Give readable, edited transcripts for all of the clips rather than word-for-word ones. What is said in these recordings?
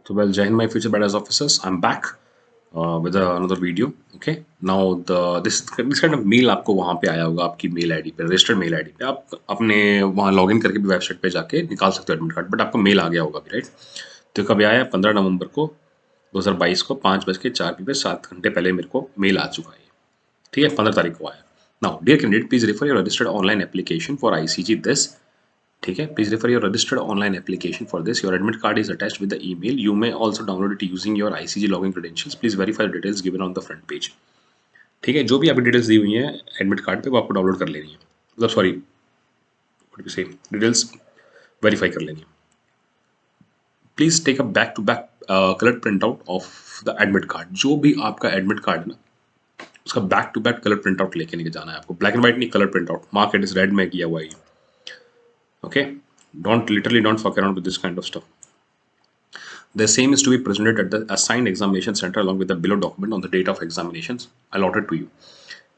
So, well, Jai Hind, my future badass officers. I'm back with another video. Okay. Now this kind of mail आपको वहाँ पे आया होगा आपकी mail ID पे, रजिस्टर्ड मेल आईडी पे. आप अपने वहाँ लॉगिन करके भी वेबसाइट पे जाके निकाल सकते हो एडमिट कार्ड, बट आपको मेल आ गया होगा भी, राइट? तो कब आया? 15 नवंबर को 2022 को 5:04 पे 7 घंटे पहले मेरे को मेल आ चुका है. ठीक है, 15 तारीख को आया. Now dear candidate, please refer your registered online application for ICG this. ठीक है, please refer your registered online application for this. Your admit card is attached with the email. You may also download it using your ICG login credentials. Please verify details given on the front page. ठीक है, जो भी आपकी details दी हुई हैं admit card पे वो आपको डाउनलोड कर लेनी है, मतलब सॉरी से डिटेल्स वेरीफाई कर लेनी है. Please take a back to back colour print out of the admit card. जो भी आपका एडमिट कार्ड है ना, उसका back to back colour print out लेके जाना है आपको. ब्लैक एंड व्हाइट नहीं, colour print out. Mark it is red में किया हुआ है. Okay, don't fuck around with this kind of stuff. The same is to be presented at the assigned examination center along with the below document on the date of examinations allotted to you.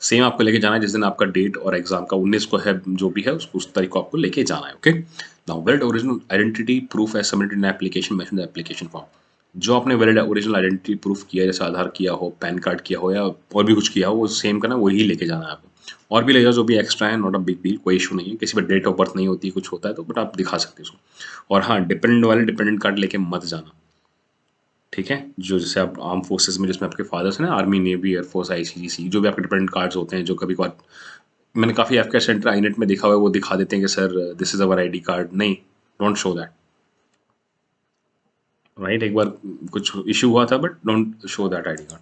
Same आपको लेके जाना है जिस दिन आपका date और exam का 19 को है, जो भी है उसको उस तारीख को आपको लेके जाना है. Okay, now valid original identity proof as submitted in application mention the application form. जो आपने वैलिड ओरिजिनल आइडेंटिटी प्रूफ किया है, जैसे आधार किया हो, पैन कार्ड किया हो या और भी कुछ किया हो, वो सेम करना, वही लेके जाना है आपको. और भी ले जाओ जो भी एक्स्ट्रा है, नॉट अ बिग डील, कोई इशू नहीं है. किसी पर डेट ऑफ बर्थ नहीं होती, कुछ होता है तो बट आप दिखा सकते हो उसको. और हाँ, डिपेंडेंट वाले डिपेंडेंट कार्ड लेके मत जाना. ठीक है, जो जैसे आप आर्म फोर्सेस में जिसमें आपके फादर्स हैं ना, आर्मी, नेवी, एयरफोर्स, ICGC, जो भी आपके डिपेंडेंट कार्ड्स होते हैं, जो कभी कभार मैंने काफ़ी एफके सेंटर आईनेट में देखा हुआ है, वो दिखा देते हैं कि sir this is our ID card. नहीं, डोंट शो दैट. राइट, एक बार कुछ इशू हुआ था, but don't show that ID card.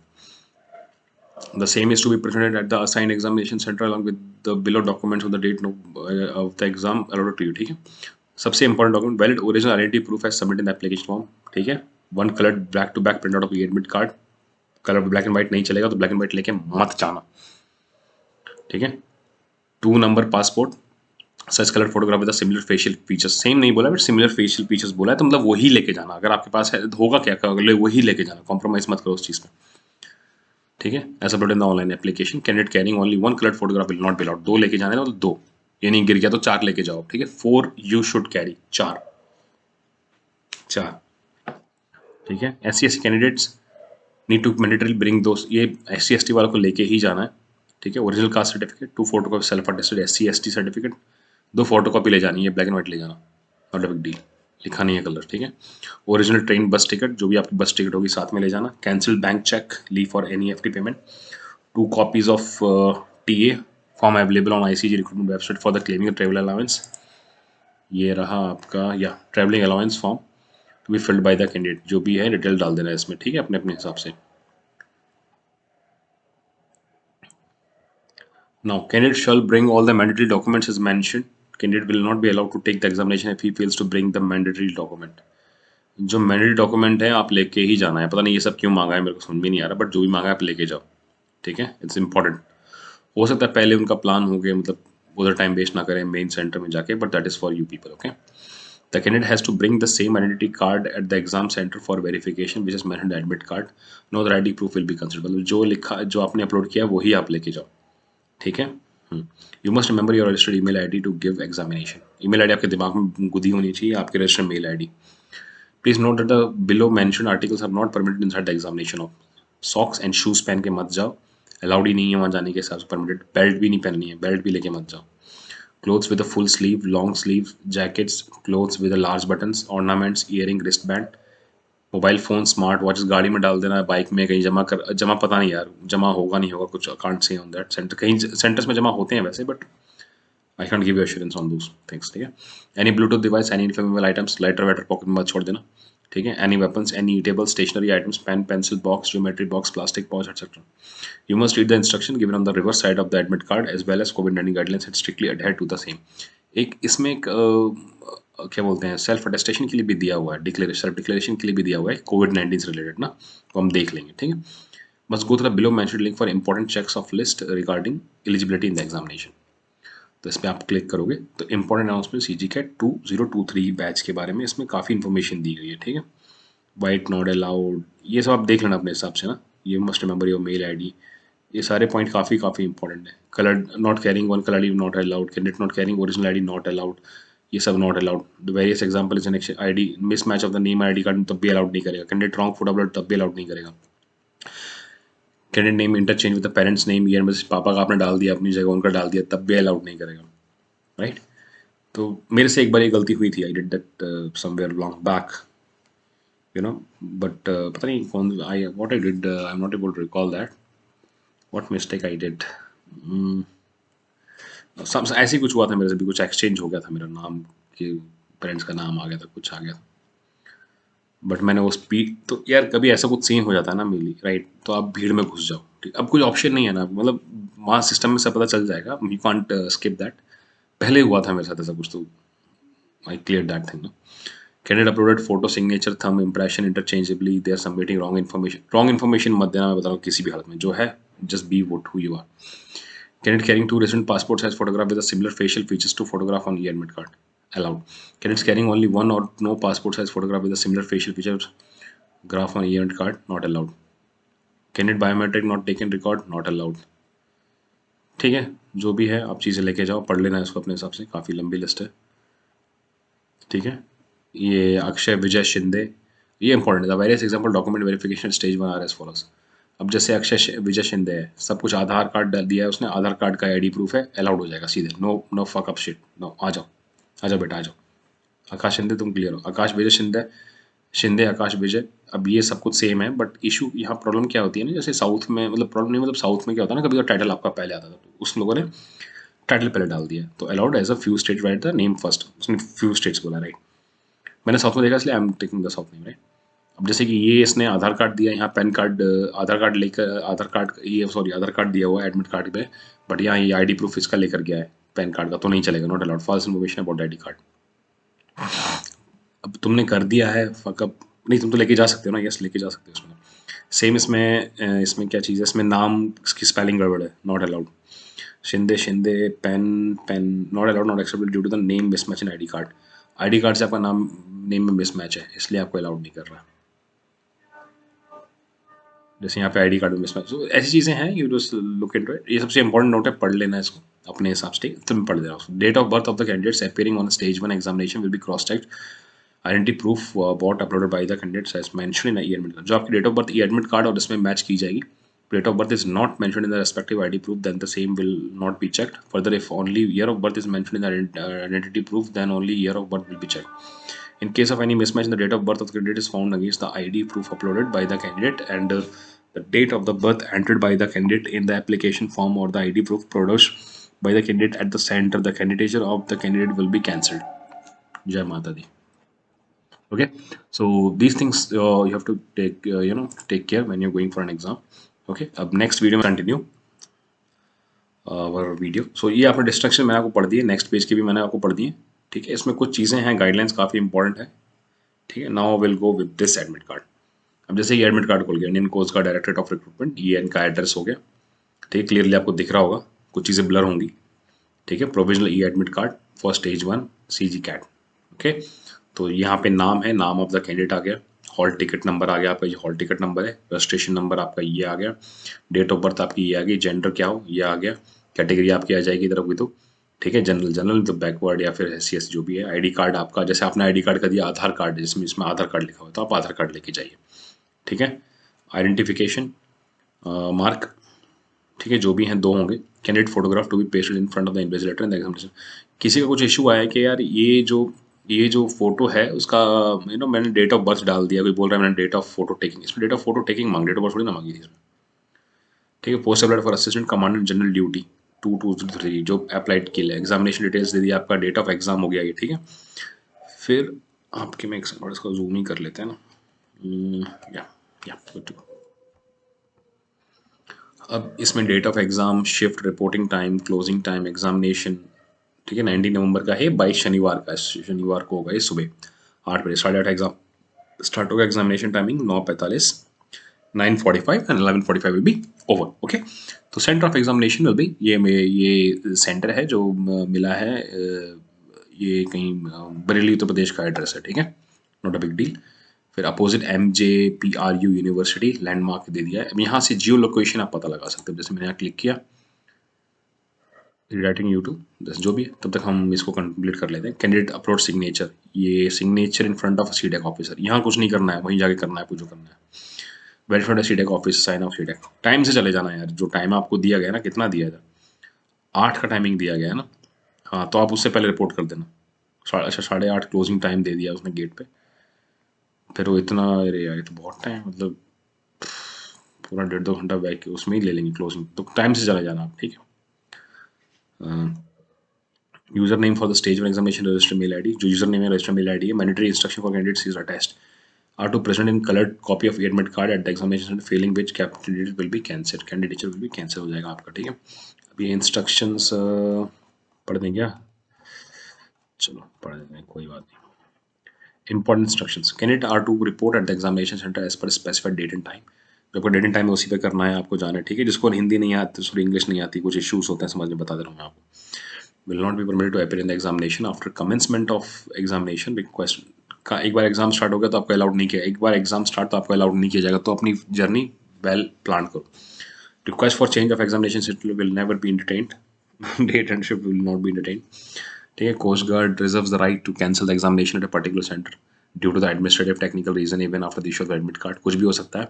The same is to be presented at the assigned examination center along with the below documents of the date of the exam allotted to you. ठीक है, सबसे important document valid original identity proof as submitted in the application form. ठीक है, one colored back to back printout of the admit card. Colour black and white नहीं चलेगा तो black and white लेके मत जाना. ठीक है, 2 number passport, such colour photograph with similar facial features. Same नहीं बोला बट सिमिलर फेशियल फीचर्स बोला है, तो मतलब वही लेके जाना. अगर आपके पास है होगा क्या, अगले वही लेके जाना, कॉम्प्रोमाइज मत करो उस चीज़ में. ठीक है, ऐसा upload in the online application. Candidate carrying only 1 colour photograph will not be allowed. 2 लेके जाने, मतलब 2, ये नहीं गिर गया तो 4 लेके जाओ. ठीक है, 4 यू शुड कैरी, 4. ठीक है, SC/ST candidates need to mandatory bring दोस्त. ये SC/ST वालों को लेके ही जाना है. ठीक है, original caste certificate, 2 photocopy self attested SC/ST certificate, 2 photocopy ले जानी है, ब्लैक एंड व्हाइट ले जाना, नॉट अ बिग डील, लिखा नहीं है कलर. ठीक है, ओरिजिनल ट्रेन बस टिकट, जो भी आपकी बस टिकट होगी साथ में ले जाना. Cancel bank cheque, leave for NEFT payment, 2 copies of TA form available on ICG recruitment website for the claiming of travel allowance. ये रहा आपका या travelling allowance form to be filled by the candidate. जो भी है detail डाल देना है इसमें. ठीक है, अपने अपने हिसाब से. Now, candidate shall bring all the mandatory documents as mentioned. Candidate will not be allowed to take the examination if he fails to bring the mandatory document. जो मैंडेटरी डॉक्यूमेंट है आप लेके ही जाना है. पता नहीं ये सब क्यों मांगा है, मेरे को समझ में नहीं आ रहा, बट जो भी मांगा है आप लेके जाओ. ठीक है, इट्स इंपॉर्टेंट. हो सकता है पहले उनका प्लान हो गया, मतलब उधर टाइम वेस्ट ना करें मेन सेंटर में जाके, but that is for you people. Okay, the candidate has to bring the same identity card at the exam centre for verification which is mentioned the admit card. No other ID proof will be considered. मतलब जो लिखा, जो आपने upload किया वही आप लेके जाओ. ठीक है, you must remember your registered email ID to give examination. Email ID आपके दिमाग में गुदी होनी चाहिए, आपके registered mail ID. Please note that the below mentioned articles are not permitted inside the examination of. Socks and shoes पहन के मत जाओ, अलाउड ही नहीं है वहाँ जाने के हिसाब से. परमिटेड बेल्ट भी नहीं पहननी है, बेल्ट भी लेके मत जाओ. Clothes with a full sleeve, long sleeve jackets, clothes with a large buttons, ornaments, earring, wristband, mobile phone, smart watches गाड़ी में डाल देना है, बाइक में कहीं जमा पता नहीं यार, जमा होगा नहीं होगा कुछ, can't say on that. Centre कहीं सेंटर्स में जमा होते हैं वैसे, but I can't give you assurance on those things. ठीक है, any Bluetooth device, any inflammable items, lighter वाइटर पॉकेट में मत छोड़ देना. ठीक है, any weapons, any eatable stationery items, pen, pencil box, geometry box, plastic pouch, etcetera. You must read the instruction given on the reverse side of the admit card as well as COVID-19 guidelines and strictly adhere to the same. एक इसमें एक क्या बोलते हैं, self attestation के लिए भी दिया हुआ है, डिक्लेरेशन, सेल्फ डिक्लेरेशन के लिए भी दिया हुआ है COVID-19 से रिलेटेड ना, तो हम देख लेंगे. ठीक है, बस go through the below mentioned link for important checks of list regarding eligibility in the examination. तो इस पर आप क्लिक करोगे तो इंपॉर्टेंट अनाउंसमेंट CGCAT 2023 बैच के बारे में इसमें काफ़ी इन्फॉर्मेशन दी गई है. ठीक है, वाइट नॉट अलाउड, ये सब आप देख लेना अपने हिसाब से ना. ये must remember your mail ID, ये सारे पॉइंट काफ़ी इंपॉर्टेंट है. Colour not carrying one colour ID not allowed. Candidate not carrying original ID not allowed. ये सब not allowed. The various example is an ID mismatch of the name ID card तब भी allowed नहीं करेगा। Candidate wrong photo upload तब भी allowed नहीं करेगा। Candidate name interchange with the parents name, ये पापा का आपने डाल दिया अपनी जगह उनका डाल दिया तब भी अलाउड नहीं करेगा, राइट। तो मेरे से एक बार ये गलती हुई थी, I did that somewhere long back, you know, but पता नहीं कौन I what I did, I am not able to recall that what mistake I did. सब ऐसे ही कुछ हुआ था मेरे से भी, कुछ एक्सचेंज हो गया था, मेरा नाम के पेरेंट्स का नाम आ गया था, कुछ आ गया था, बट मैंने वो स्पीड तो यार कभी ऐसा कुछ सीन हो जाता है ना मेनली, राइट, तो आप भीड़ में घुस जाओ, ठीक, अब कोई ऑप्शन नहीं है ना, मतलब वहाँ सिस्टम में सब पता चल जाएगा, यू कांट स्किप दैट। पहले हुआ था मेरे साथ ऐसा कुछ, तो आई क्लियर दैट थिंग ना। Candidate uploaded photo signature thumb impression interchangeably, they are submitting wrong information मत देना, मैं बता रहा हूँ किसी भी हालत में, जो है just be what who you are. Candidate carrying two recent passport size photograph with a similar facial features to photograph on e-admit card, allowed. Candidates carrying only one or no passport size photograph with a similar facial features graph on e-admit card, not allowed. Candidate biometric not taken record, not allowed. ठीक है, जो भी है आप चीज़ें लेके जाओ, पढ़ लेना इसको अपने हिसाब से, काफ़ी लंबी लिस्ट है, ठीक है। ये अक्षय विजय शिंदे, ये इंपॉर्टेंट है। Various example document verification stage 1 R S follows. अब जैसे अक्षय विजय शिंदे है, सब कुछ आधार कार्ड डाल दिया है उसने, आधार कार्ड का आईडी प्रूफ है, अलाउड हो जाएगा सीधे, no no fuck up shit, no, आ जाओ, आ जाओ बेटा आ जाओ। आकाश शिंदे तुम क्लियर हो, आकाश विजय शिंदे, शिंदे आकाश विजय, अब ये सब कुछ सेम है, बट इशू यहाँ प्रॉब्लम क्या होती है ना, जैसे साउथ में, मतलब प्रॉब्लम नहीं, मतलब साउथ में क्या होता है ना, कभी तो टाइटल आपका पहले आता था, तो उस लोगों ने टाइटल पहले डाल दिया, तो allowed as a few state right the name first, उसने फ्यू स्टेट्स बोला, राइट। मैंने साउथ में देखा इसलिए I am taking the south name, right. अब जैसे कि ये इसने आधार कार्ड दिया, यहाँ पैन कार्ड, आधार कार्ड लेकर, आधार कार्ड ये सॉरी आधार कार्ड दिया हुआ है एडमिट कार्ड पे, बट यहाँ ये आईडी प्रूफ इसका लेकर गया है पैन कार्ड का, तो नहीं चलेगा, not allowed, false information about ID card. अब तुमने कर दिया है फकअप, नहीं तुम तो लेके जा सकते हो ना, यस लेके जा सकते हो इसमें। सेम इसमें इसमें क्या चीज़ है, इसमें नाम इसकी स्पेलिंग गड़बड़ है, not allowed. Shinde Shinde pen pen, not allowed, not accepted due to the name mismatch in ID card. ID card से आपका नाम नेम में मिसमैच है, इसलिए आपको अलाउड नहीं कर रहा। जैसे यहाँ पे आईडी कार्ड में मिसमैच, तो ऐसी चीज़ें हैं, you just look into it, ये सबसे इंपॉर्टेंट नोट है, पढ़ लेना इसको अपने हिसाब से, तुम पढ़ देना। Date of birth of the candidates appearing on stage 1 examination will be cross checked, identity proof both uploaded by the candidates as mention in e admit card. जो आपकी date of birth e admit card और इसमें match की जाएगी, date of birth is not mentioned in the respective ID proof, then the same will not be checked further. If only year of birth is mentioned in the identity proof, then only year of birth will be checked. In case of any mismatch in the date of birth of the candidate is found against the ID proof uploaded by the candidate and the date of the birth entered by the candidate in the application form or the ID proof produced by the candidate at the center, the candidature of the candidate will be cancelled. Jai Mata Di. Okay, so these things you have to take take care when you're going for an exam. Okay, अब next video में continue our video. So ये आपने destruction मैंने आपको पढ़ दी है, next page की भी मैंने आपको पढ़ दी है, ठीक है। इसमें कुछ चीज़ें हैं, गाइडलाइंस काफ़ी इंपॉर्टेंट है, ठीक है। Now will go with this admit card. अब जैसे ये एडमिट कार्ड खुल गया, इंडियन कोस्ट का डायरेक्टरेट ऑफ रिक्रूटमेंट, ये इनका एड्रेस हो गया, ठीक है, क्लियरली आपको दिख रहा होगा, कुछ चीज़ें ब्लर होंगी, ठीक है। Provisional E admit card for stage 1 CGCAT, okay. तो यहाँ पे नाम है, नाम ऑफ द कैंडिडेट आ गया, हॉल टिकट नंबर आ गया आपका, ये हॉल टिकट नंबर है, रजिस्ट्रेशन नंबर आपका ये आ गया, डेट ऑफ बर्थ आपकी ये आ गई, जेंडर क्या हो ये आ गया, कैटेगरी आपकी आ जाएगी इधर कोई तो, ठीक है, जनरल जनरल तो बैकवर्ड या फिर SC जो भी है। आईडी कार्ड आपका, जैसे आपने आईडी कार्ड का दिया आधार कार्ड, जिसमें इसमें आधार कार्ड लिखा हुआ तो आप आधार कार्ड लेके जाइए, ठीक है। आइडेंटिफिकेशन मार्क, ठीक है, जो भी हैं 2 होंगे। Candidate photograph to be pasted in front of the invigilator in the examination. किसी का कुछ इशू आया है कि यार ये जो फोटो है उसका मैंने डेट ऑफ बर्थ डाल दिया, कोई बोल रहा है मैंने डेट ऑफ फोटो टेकिंग, इसमें डेट ऑफ फोटो टेकिंग मांग, डेट ऑफ बर्थ थोड़ी ना मांगी थी इसमें, ठीक है। Post applied for assistant commandant general duty 2203 जो अप्लाइड के लिए, एग्जामिनेशन डिटेल्स दे दिया, आपका डेट ऑफ एग्जाम हो गया ये, ठीक है। फिर आपके में इसको जूम ही कर लेते हैं ना, या गुड टू गो। अब इसमें date of exam, shift, reporting time, closing time, examination, ठीक है, 19 नवंबर का है, 22 शनिवार का, शनिवार को होगा ये सुबह 8 बजे, 8:30 एग्जाम स्टार्ट होगा। Examination timing 9:45, 9:45 and 11:45 will be over, okay. तो centre of examination will be, ये सेंटर है जो मिला है, ये कहीं बरेली उत्तर प्रदेश का एड्रेस है, ठीक है, नॉट अ बिग डील। फिर अपोजिट MJPRU यूनिवर्सिटी, लैंडमार्क दे दिया है। अब यहाँ से जियो लोकेशन आप पता लगा सकते हो, जैसे मैंने यहाँ क्लिक किया, रीराइटिंग यू टू दस जो भी है, तब तक हम इसको कंप्लीट कर लेते हैं। कैंडिडेट अपलोड सिग्नेचर, ये signature in front of CDAC officer, यहाँ कुछ नहीं करना है, वहीं जाके करना है, कुछ जो करना है। Verified CDAC office, sign off CDAC, time से चले जाना है यार, जो टाइम आपको दिया गया है ना, कितना दिया था, 8 का टाइमिंग दिया गया है ना, हाँ तो आप उससे पहले रिपोर्ट कर देना। अच्छा 8:30 क्लोजिंग टाइम दे दिया उसने गेट पे, फिर वो इतना, अरे यार ये तो बहुत टाइम, मतलब पूरा 1.5-2 घंटा बैठ के उसमें ही ले लेंगे क्लोजिंग, तो टाइम से चला जाना आप, ठीक है। User name for the stage one examination register mail ID, जो यूजर नेम है रजिस्टर मेल आईडी है। Mandatory instruction for candidates is attached are to present in colored copy of admit card at the examination center, failing which candidate will be cancelled, candidature will be cancel हो जाएगा आपका, ठीक है। अब ये instructions पढ़ दें क्या, चलो पढ़ देते हैं, कोई बात नहीं। Important instructions, candidate are to report at the examination center as per specified date and time, जो आपको डेट एंड टाइम है उसी पे करना है, आपको जाना है, ठीक है। जिसको हिंदी नहीं आती, सॉरी इंग्लिश नहीं आती, कुछ इश्यूज होते हैं समझ में, बता दे रहा हूँ मैं आपको। Will not be permitted to appear in the examination after commencement of examination request का, एक बार एग्जाम स्टार्ट हो गया तो आपको अलाउड नहीं किया, एक बार एग्जाम स्टार्ट तो आपको अलाउड नहीं किया जाएगा, तो अपनी जर्नी वेल प्लान करो। Request for change of examination schedule will never be entertained, date and shift will not be entertained, ठीक है। Coast guard reserves the right to cancel the examination at a particular centre due to the administrative technical reason even after the issue of admit card, कुछ भी हो सकता है,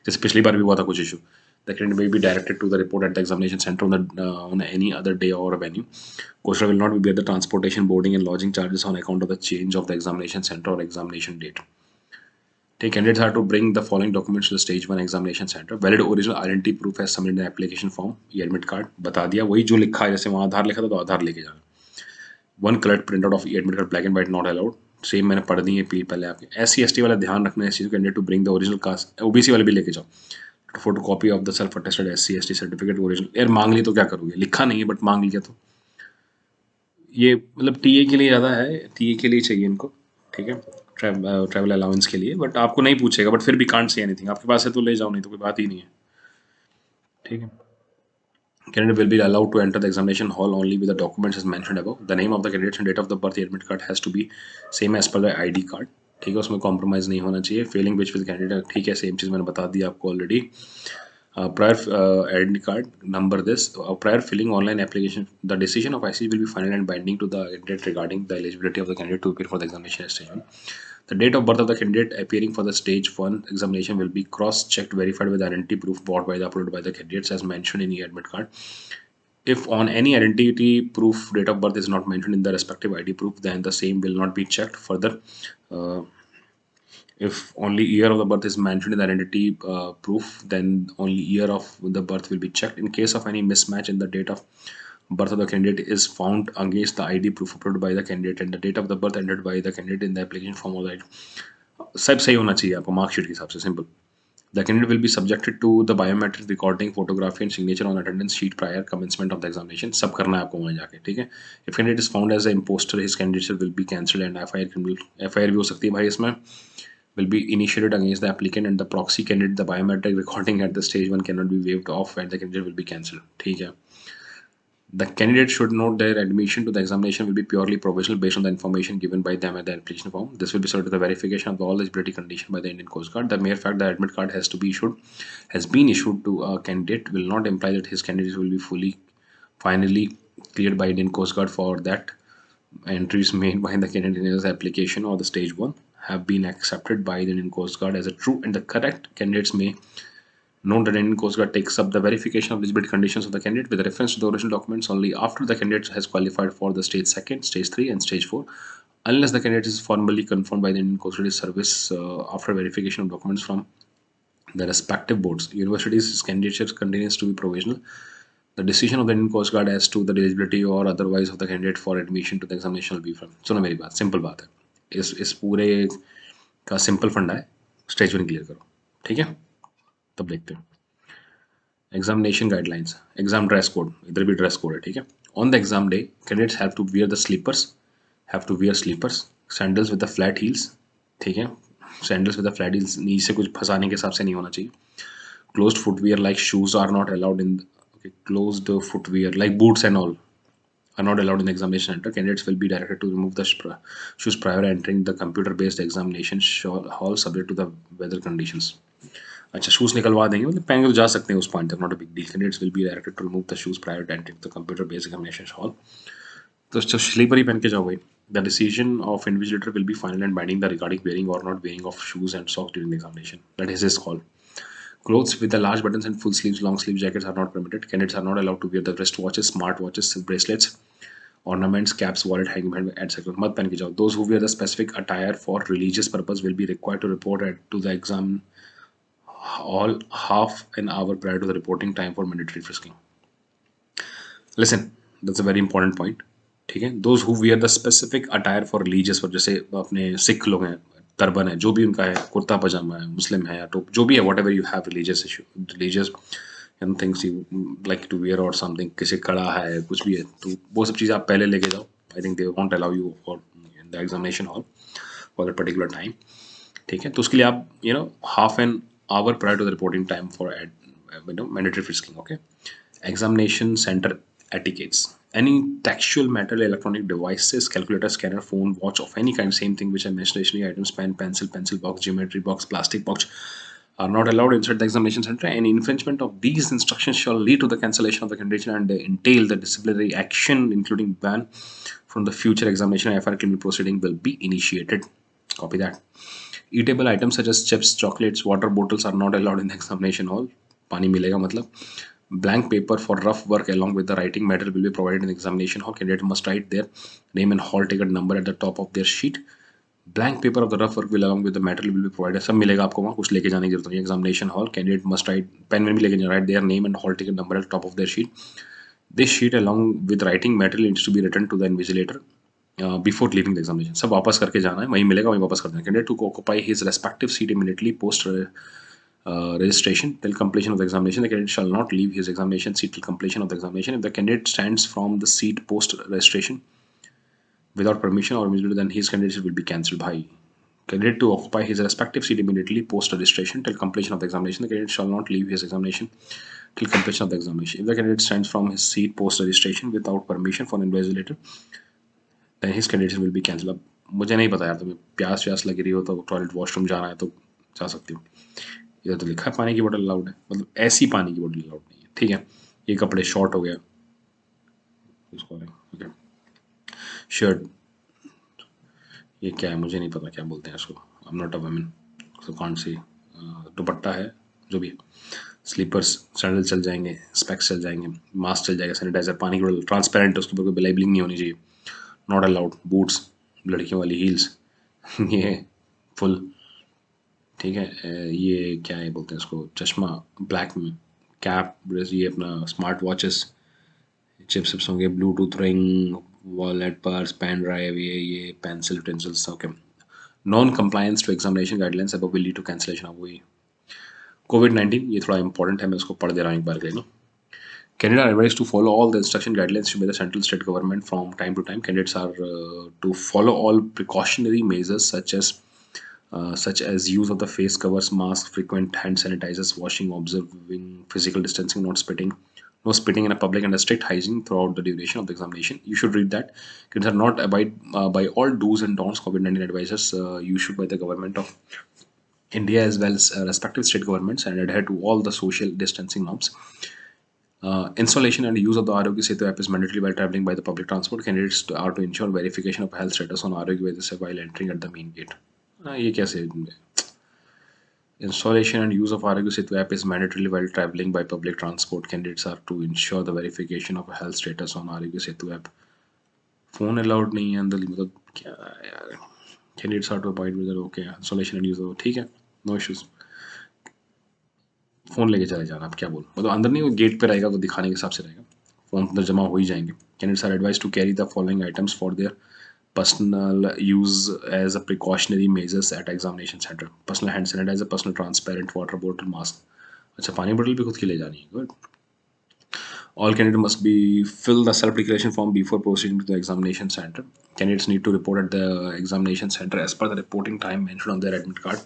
जैसे पिछली बार भी हुआ था कुछ issue. The candidate may be directed to the report at the examination center on any other day or venue. Coaster will not bear the transportation, boarding, and lodging charges on account of the change of the examination center or examination date. The candidates are to bring the following documents to the stage one examination center: valid original identity proof as submitted in the application form, ये admit card बता दिया, वही जो लिखा है, जैसे वहाँ आधार लिखा था तो आधार लेके जाना। One colour print out of E admit card, black and white not allowed, same मैंने पढ़ दी है पी पहले आपके। SC ST वाला ध्यान रखना है इस चीज़, candidate to bring the original caste, OBC वाले भी लेके जाओ, photocopy of the self attested SC ST certificate original. यार मांग ली तो क्या करोगे, लिखा नहीं है बट मांग लिया तो, ये मतलब टीए के लिए ज़्यादा है, टीए के लिए चाहिए इनको, ठीक है, ट्रैवल अलाउंस के लिए, बट आपको नहीं पूछेगा, बट फिर भी कांट से एनीथिंग, आपके पास है तो ले जाओ, नहीं तो कोई बात ही नहीं है, ठीक है। Candidate will be allowed to enter the examination hall only with the documents as mentioned above. The name of the candidate and date of the birth admit card has to be same as per the ID card, ठीक है, उसमें compromise नहीं होना चाहिए। Fehling which with candidate, ठीक है, same चीज़ मैंने बता दी आपको already. Prior ID card number this, prior filling online application, the decision of ICG will be final and binding to the candidate regarding the eligibility of the candidate to appear for the examination stage 1. The date of birth of the candidate appearing for the stage 1 examination will be cross-checked, verified with identity proof brought by the uploaded by the candidates as mentioned in the admit card. If on any identity proof date of birth is not mentioned in the respective ID proof, then the same will not be checked further. Uh, if only year of the birth is mentioned in the identity proof, then only year of the birth will be checked. In case of any mismatch in the date of birth of the candidate is found against the ID proof uploaded by the candidate and the date of the birth entered by the candidate in the application form or the सब सही होना चाहिए आपको marksheet के हिसाब से, simple. The candidate will be subjected to the biometric recording, photography and signature on attendance sheet prior commencement of the examination. सब करना है आपको वहाँ जाके, ठीक है। If candidate is found as an imposter, his candidature will be cancelled and FIR भी हो सकती है भाई इसमें, will be initiated against the applicant and the proxy candidate. The biometric recording at the stage 1 cannot be waived off and the candidate will be cancelled, ठीक है। The candidate should note their admission to the examination will be purely provisional based on the information given by them at the application form. This will be subject to the verification of all eligibility condition by the Indian Coast Guard. The mere fact that admit card has been issued to a candidate will not imply that his candidacy will be finally cleared by Indian Coast Guard for that. Entries made by the candidate in his application or the stage 1 have been accepted by the Indian Coast Guard as a true and the correct. Candidates may note that the Indian Coast Guard takes up the verification of eligibility conditions of the candidate with reference to the original documents only after the candidate has qualified for the stage 2, stage 3 and stage 4, unless the candidate is formally confirmed by the Indian Coast Guard service after verification of documents from the respective boards. Universities' candidature continues to be provisional. The decision of the Indian Coast Guard as to the eligibility or otherwise of the candidate for admission to the examination will be from, सुनो मेरी बात, simple बात है, इस पूरे का simple फंडा है, स्टेज 1 क्लियर करो, ठीक है। तब देखते हैं examination guidelines, exam dress code, इधर भी ड्रेस कोड है, ठीक है। On the exam day candidates have to wear the slippers, sandals with the flat heels, ठीक है, sandals with the flat heels, नीचे से कुछ फंसाने के हिसाब से नहीं होना चाहिए। Closed footwear like shoes are not allowed in, closed footwear like boots and all are not allowed in the examination center. Candidates will be directed to remove the shoes prior entering the computer-based examination hall subject to the weather conditions. अच्छा shoes निकलवा देंगे, मतलब पहन के तो जा सकते हैं उस पॉइंट तक, not a big deal. Candidates will be directed to remove the shoes prior to entering the computer based examination hall. तो स्लीपर ही पहन के जाओ भाई। The decision of invigilator will be final and binding the regarding wearing और not wearing of shoes and socks during the examination, that is his call. Clothes with the large buttons and full sleeves, long sleeve jackets are not permitted. Candidates are not allowed to wear the wrist watches, smart watches, bracelets, ornaments, caps, wallet, hanging bag, etc. मत पहन के जाओ। Those who wear the specific attire for religious purpose will be required to report to the exam all half an hour prior to the reporting time for mandatory frisking. Listen, that's a very important point. ठीक है, those who wear the specific attire for religious, पर जैसे अपने सिख लोग हैं, turban है, जो भी उनका है, कुर्ता पजामा है, मुस्लिम है या टोप, जो भी है, whatever you have religious issue, religious and things you like to wear और समथिंग, किसी कड़ा है, कुछ भी है, तो वो सब चीज़ें आप पहले लेके जाओ। I think they won't allow you for in the examination hall for that particular time. ठीक है, तो उसके लिए आप half an hour prior to the reporting time for mandatory frisking. Okay, examination center etiquettes. Any textual metal, electronic devices, calculator, scanner, phone, watch of any kind, same thing which I mentioned, stationary items, pen, pencil, pencil box, geometry box, plastic box, are not allowed inside the examination center. Any infringement of these instructions shall lead to the cancellation of the candidate and entail the disciplinary action, including ban from the future examination. FR criminal proceeding will be initiated. Copy that. Eatable items such as chips, chocolates, water bottles are not allowed in the examination hall. पानी मिलेगा मतलब। Blank paper for rough work along with the writing material will be provided in the examination hall. Candidate must write their name and hall ticket number at the top of their sheet. Blank paper of the rough work will along with the material will be provided. सब मिलेगा आपको वहाँ, कुछ लेके जाने की जरूरत नहीं। Examination hall, candidate must write, pen में भी लेके write their name and hall ticket number at the top of their sheet. This sheet along with writing material needs to be returned to the invigilator before leaving the examination. सब वापस करके जाना है, वहीं मिलेगा, वहीं वापस कर देना। Candidate to occupy his respective seat immediately post registration till completion of the examination. The candidate shall not leave his examination seat till completion of the examination. If the candidate stands from the seat post registration without permission or immediately, then his candidacy will be cancelled. Bhai, candidate to occupy his respective seat immediately post registration till completion of the examination. The candidate shall not leave his examination till completion of the examination. If the candidate stands from his seat post registration without permission for invigilator, then his candidacy will be cancelled. अब मुझे नहीं पता यार, तुम्हें प्यास व्यास लगी रही हो तो टॉयलेट वॉशरूम जाना है तो जा सकती हो। इधर तो लिखा है पानी की बोतल अलाउड है, मतलब ऐसी पानी की बोतल अलाउड नहीं है। ठीक है, ये कपड़े शॉर्ट हो गया, ओके, शर्ट, ये क्या है मुझे नहीं पता क्या बोलते हैं इसको, आई am not a women so कौन सी, दुपट्टा है, जो भी है, स्लीपर्स, सैंडल चल जाएंगे, स्पेक्स चल जाएंगे, मास्क चल जाएगा, सैनिटाइजर, पानी की बोतल ट्रांसपेरेंट, उसके ऊपर कोई लेबलिंग नहीं होनी चाहिए, नॉट अलाउड। बूट्स, लड़कियों वाली हील्स ये फुल। ठीक है, ये क्या है बोलते हैं इसको, चश्मा ब्लैक में, कैप, ये अपना स्मार्ट वॉचेस, चिप्स चिप्स होंगे, Bluetooth ring, wallet, purse, pen drive, ये pencil utensils. Okay, non compliance to examination guidelines अब will lead to cancellation of वही कोविड-19। ये थोड़ा इंपॉर्टेंट है, मैं इसको पढ़ दे रहा हूँ एक बार के लिए ना। Candidates are advised to follow all the instruction guidelines issued by the central state government from time to time. Candidates are to follow all precautionary measures such as use of the face covers, masks, frequent hand sanitizers, washing, observing physical distancing, not spitting, no spitting in a public, and a strict hygiene throughout the duration of the examination. You should read that. Kids are not abide by all do's and don'ts COVID-19 advices issued by the government of India as well as respective state governments and adhere to all the social distancing norms. Installation and use of the Arogya Setu app is mandatory while traveling by the public transport. Candidates are to ensure verification of health status on Arogya Setu while entering at the main gate. ये कैसे? Installation and use of Arogya Setu app is mandatory while traveling by public transport. Candidates are to ensure the verification of health status on Arogya Setu app. Phone allowed नहीं है अंदर, मतलब क्या यार? Candidates are to abide with the okay installation and use of, ठीक है, no issues. Phone लेके चले जाना, आप क्या बोल, मतलब अंदर नहीं, वो गेट पे रहेगा तो दिखाने के हिसाब से रहेगा, फ़ोन अंदर जमा हो ही जाएंगे। Candidates are advise to carry the following items for their personal use as a precautionary measures at examination centre. Personal hand sanitiser, personal transparent water बोतल, मास्क। अच्छा, पानी बोतल भी खुद की ले जानी है, good. All candidates must be fill the self-declaration form before proceeding to the examination center. Candidates need to report at the examination center as per the reporting time mentioned on their admit card,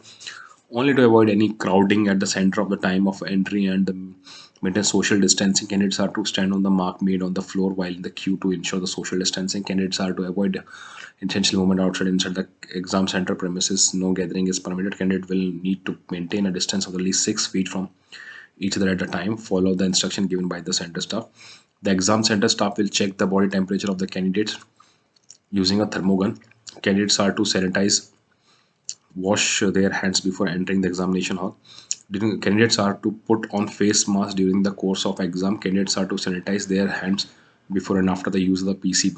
only to avoid any crowding at the center of the time of entry and the Maintain social distancing. Candidates are to stand on the mark made on the floor while in the queue to ensure the social distancing. Candidates are to avoid intentional movement outside inside the exam center premises. No gathering is permitted. Candidate will need to maintain a distance of at least 6 feet from each other at a time. Follow the instruction given by the center staff. The exam center staff will check the body temperature of the candidates using a thermogun. Candidates are to sanitize, wash their hands before entering the examination hall. Candidates are to put on face masks during the course of exam. Candidates are to sanitize their hands before and after the use of the PC.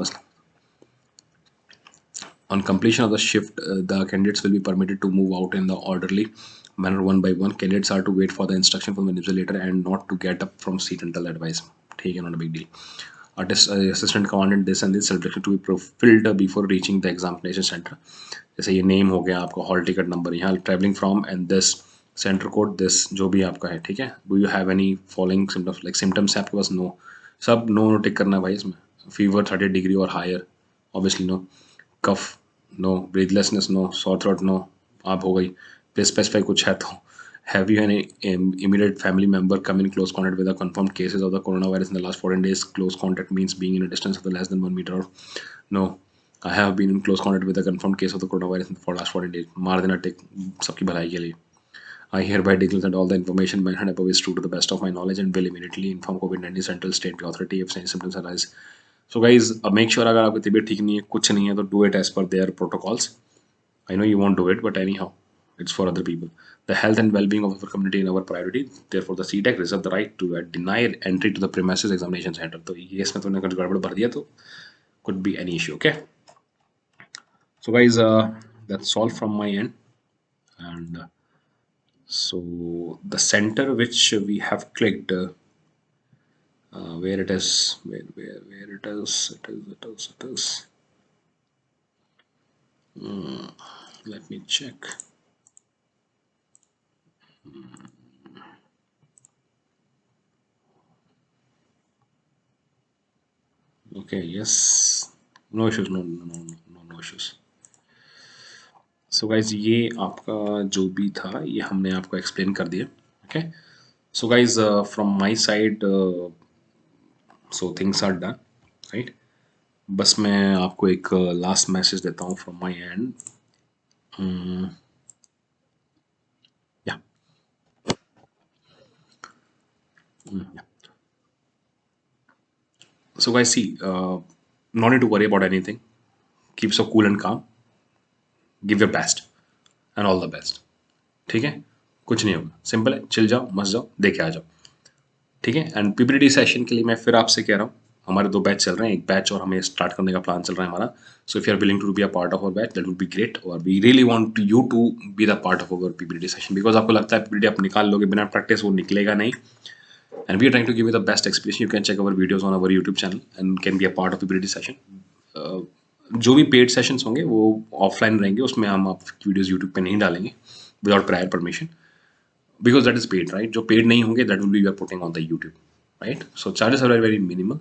On completion of the shift, the candidates will be permitted to move out in the orderly manner one by one. Candidates are to wait for the instruction from the invigilator and not to get up from seat until advice. Taken, not a big deal. Assistant commandant this and this subject to be filled before reaching the examination center. जैसे ये name हो गया आपका, hall ticket number, यहाँ travelling from and this centre code this, जो भी आपका है, ठीक है. Do you have any following symptoms, like symptoms है आपके पास? नो. सब नो टिक करना है भाई इसमें. फीवर 30 डिग्री और higher, obviously no. Cough no. Breathlessness no. Sore throat no. आप हो गई. फिर स्पेसिफाई कुछ है तो have you any immediate family member come in close contact with the confirmed cases of the coronavirus in the last 14 days? Close contact means being in a distance of less than 1 meter. No, I have been in close contact with a confirmed case of the coronavirus for the last 14 days. मार देना टिक सबकी भलाई के लिए. I hereby declare that all the information mentioned above is true to the best of my knowledge and will immediately inform COVID-19 central state authority if any symptoms arise. So guys, make sure अगर आपकी तबीयत ठीक नहीं है, कुछ नहीं है, तो do it as per their protocols. I know you won't do it, but anyhow, it's for other people. The health and well-being of our community is our priority. Therefore, the CTEC reserve the right to deny entry to the premises examination center. तो ये इसमें तुमने कुछ गड़बड़ भर दिया तो could be any issue. Okay. So guys, that's all from my end. And so the center which we have clicked, where it is, where it is. Let me check. Okay, yes, no issues, no issues. So guys, ये आपका जो भी था ये हमने आपको explain कर दिया. Okay, so guys, from my side, so things are done, right? बस मैं आपको एक last message देता हूँ from my end. Yeah. Yeah. So guys, see, no need to worry about anything. Keep so cool and calm. Give your best and all the best. ठीक है, कुछ नहीं होगा, सिंपल है. चिल जाओ, मस्त जाओ, दे के आ जाओ. ठीक है. एंड पीपीटी सेशन के लिए मैं फिर आपसे कह रहा हूँ, हमारे 2 बैच चल रहे हैं. एक बैच और हमें स्टार्ट करने का प्लान चल रहा है हमारा. So if you are willing to be a part of our batch, that would be great. और we really want you to be the part of our PPT session, because आपको लगता है पीपीटी आप निकाल लोगे, बिना प्रैक्टिस वो निकलेगा नहीं. And we are trying to give you the best explanation. You can check our videos on our YouTube channel and can be a part of the PPT session. जो भी पेड सेशंस होंगे वो offline रहेंगे, उसमें हम आप videos YouTube पे नहीं डालेंगे without prior permission, because that is paid, right. जो पेड नहीं होंगे that will be we are putting on the YouTube, right. So charges are very minimal.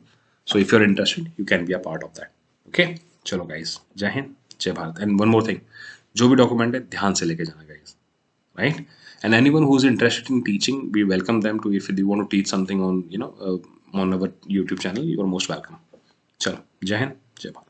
So if you are interested you can be a part of that. Okay, चलो guys, जय हिंद, जय Bharat. And one more thing, जो भी document है ध्यान से लेके जाना guys, right? And anyone who's interested in teaching, we welcome them to, if they want to teach something on, on our YouTube channel, you are most welcome. Chalo, Jai Hind, Jai Bharat.